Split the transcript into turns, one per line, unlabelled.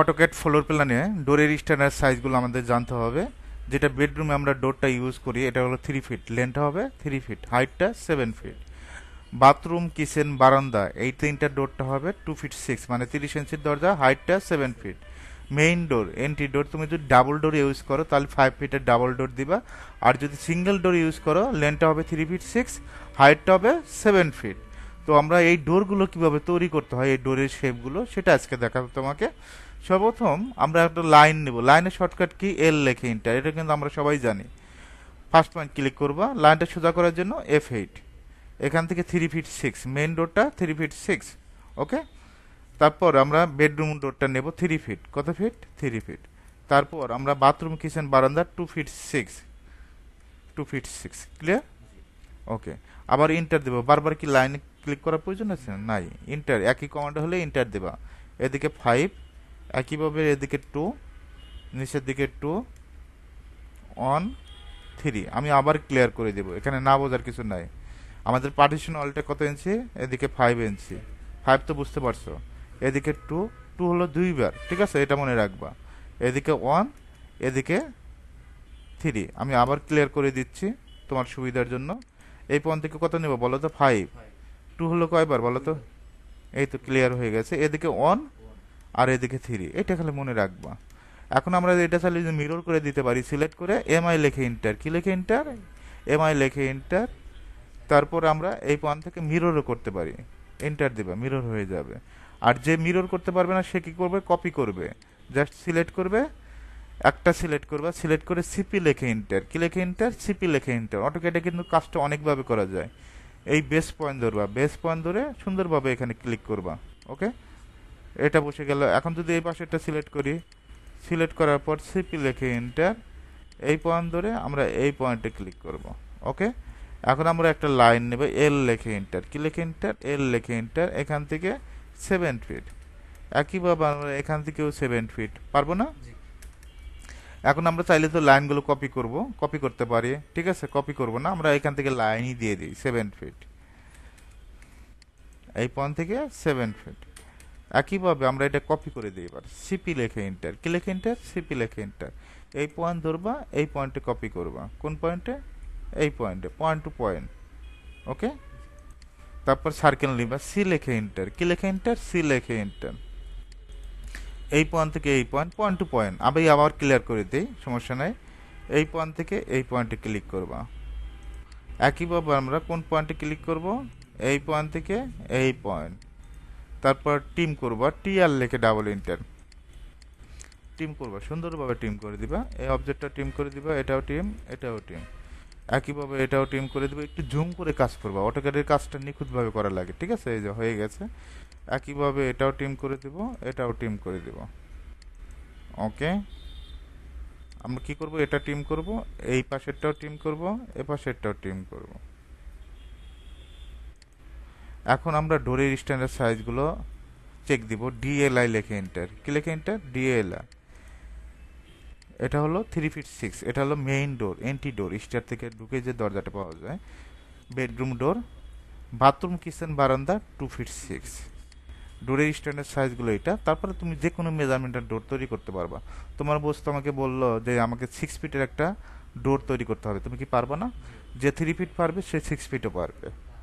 AutoCAD floor প্ল্যানে ডোরের standard সাইজগুলো আমাদের জানতে হবে। যেটা বেডরুমে আমরা ডোরটা ইউজ করি এটা হলো 3 ফিট, লেন্থটা হবে 3 ফিট, হাইটটা 7 ফিট। বাথরুম, কিচেন, বারান্দা এই তিনটা ডোরটা হবে 2 ফিট 6, মানে 30 ইঞ্চির দরজা, হাইটটা 7 ফিট। মেইন ডোর, এন্ট্রি ডোর, তুমি যদি ডাবল ডোর ইউজ করো তাহলে 5 ফিটের ডাবল ডোর দিবা। আর যদি সিঙ্গেল ডোর ইউজ করো লেন্থটা হবে 3 ফিট 6, হাইটটা হবে 7 ফিট। তো আমরা এই ডোরগুলো কিভাবে তৈরি করতে হয়, এই ডোরের শেপগুলো, সেটা আজকে দেখাবো তোমাকে। সর্বপ্রথম আমরা একটা লাইন নেব। লাইনের শর্টকাট কি? এল লেখে ইন্টার, এটা কিন্তু আমরা সবাই জানি। ফার্স্ট পয়েন্ট ক্লিক করবা, লাইনটা সোজা করার জন্য F8। এখান থেকে 3 ফিট 6, মেইন ডোরটা 3 ফিট 6। ওকে, তারপর আমরা বেডরুম ডোরটা নেব 3 ফিট। কত ফিট? 3 ফিট। তারপর আমরা বাথরুম, কিচেন, বারান্দা 2 ফিট 6, 2 ফিট 6। ক্লিয়ার? ওকে, আবার ইন্টার দেবো। বারবার কি লাইনে ক্লিক করার প্রয়োজন আছে? নাই, ইন্টার, একই কমান্ড হলে ইন্টার দেবা। এদিকে 5, একইভাবে এদিকে 2, নিচের দিকে 2, 1, 3। আমি আবার ক্লিয়ার করে দেব, এখানে না বোঝার কিছু নাই। আমাদের পার্টিশন ওয়ালটা কত ইঞ্চি? এদিকে 5 ইঞ্চি। 5 তো বুঝতে পারছো। এদিকে 2, 2 হলো দুইবার, ঠিক আছে, এটা মনে রাখবা। এদিকে 1, এদিকে 3। আমি আবার ক্লিয়ার করে দিচ্ছি তোমার সুবিধার জন্য। এই পয়েন্ট থেকে কত নেব বলো তো? 5। 2 হলো কয়বার বলো তো? এই তো ক্লিয়ার হয়ে গেছে। এদিকে 1 আর এদিকে 3, এটা খালি মনে রাখবা। এখন আমরা এটা চাইলে মিরর করে দিতে পারি। সিলেক্ট করে এমআই লেখে ইন্টার। কি লেখে ইন্টার? এমআই লেখে ইন্টার। তারপর আমরা এই পয়েন্ট থেকে মিররও করতে পারি। এন্টার দেবা, মিরর হয়ে যাবে। আর যে মিরর করতে পারবে না সে কি করবে? কপি করবে। জাস্ট সিলেক্ট করবে, একটা সিলেক্ট করবা, সিলেক্ট করে সিপি লেখে ইন্টার। কি লেখে ইন্টার? সিপি লেখে ইন্টার। অটোক্যাডে কিন্তু কাজটা অনেকভাবে করা যায়। এই বেস পয়েন্ট ধরবা, বেস পয়েন্ট ধরে সুন্দরভাবে এখানে ক্লিক করবা। ওকে, এটা বসে গেল। এখন যদি এই পাশেরটা সিলেক্ট করি, সিলেক্ট করার পর সিপি লেখে এন্টার, এই পয়েন্ট ধরে আমরা এই পয়েন্টে ক্লিক করব। ওকে, এখন আমরা একটা লাইন নেব, এল লেখে এন্টার। কি লেখে এন্টার? এল লেখে এন্টার। এখান থেকে 7 ফিট। একইভাবে আমরা এখান থেকেও 7 ফিট। পারবো না? এখন আমরা চাইলে তো লাইনগুলো কপি করব, কপি করতে পারি, ঠিক আছে। কপি করব না, আমরা এখান থেকে লাইনই দিয়ে দিই 7 ফিট। এই পয়েন্ট থেকে 7 ফিট। একইভাবে আমরা এটা কপি করে দিই। এবার সিপি লেখে এন্টার। কি লেখে এন্টার? সিপি লেখে এন্টার। এই পয়েন্ট ধরবা, এই পয়েন্টে কপি করবা। কোন পয়েন্টে? এই পয়েন্টে, পয়েন্ট টু পয়েন্ট। ওকে, তারপর সার্কেল নিবা, সি লেখে এন্টার। কি লেখে এন্টার? সি লেখে এন্টার। এই পয়েন্ট থেকে এই পয়েন্ট, পয়েন্ট টু পয়েন্ট। আমি আবার ক্লিয়ার করে দিই, সমস্যা নাই। এই পয়েন্ট থেকে এই পয়েন্টে ক্লিক করবা। একইভাবে আমরা কোন পয়েন্টে ক্লিক করব? এই পয়েন্ট থেকে এই পয়েন্ট। তারপর টিম করবা, টি আর লেখে ডাবল এন্টার। টিম করবা, সুন্দরভাবে টিম করে দিবা। এই অবজেক্টটা টিম করে দিবা, এটাও টিম, এটাও টিম। একইভাবে এটাও টিম করে দিবা। একটু জুম করে কাজ করবা, অটোক্যাডের কাজটা নিখুঁতভাবে করা লাগে, ঠিক আছে। এই যে হয়ে গেছে। একইভাবে এটাও টিম করে দিব, এটাও টিম করে দিব। ওকে, আমরা কি করব? এটা টিম করব, এই পাশেরটাও টিম করব, এ পাশেরটাও টিম করব। এখন আমরা ডোরের স্ট্যান্ডার্ড সাইজগুলো চেক দিব। ডিএলআই লেখে এন্টার। কি লেখে এন্টার? ডিএলআই। এটা হলো 3 ফিট 6। এটা হলো মেইন ডোর, এন্ট্রি ডোর, স্টার থেকে ঢুকে যে দরজাটা পাওয়া যায়। বেডরুম ডোর, বাথরুম, কিচেন, বারান্দা 2 ফিট 6। ডোরের স্ট্যান্ডার্ড সাইজগুলো এটা। তারপরে তুমি যে কোনো মেজারমেন্টের ডোর তৈরি করতে পারবা। তোমার বস তো আমাকে বললো যে আমাকে 6 ফিটের একটা ডোর তৈরি করতে হবে, তুমি কি পারবা না? যে 3 ফিট পারবে সে 6 ফিটও পারবে।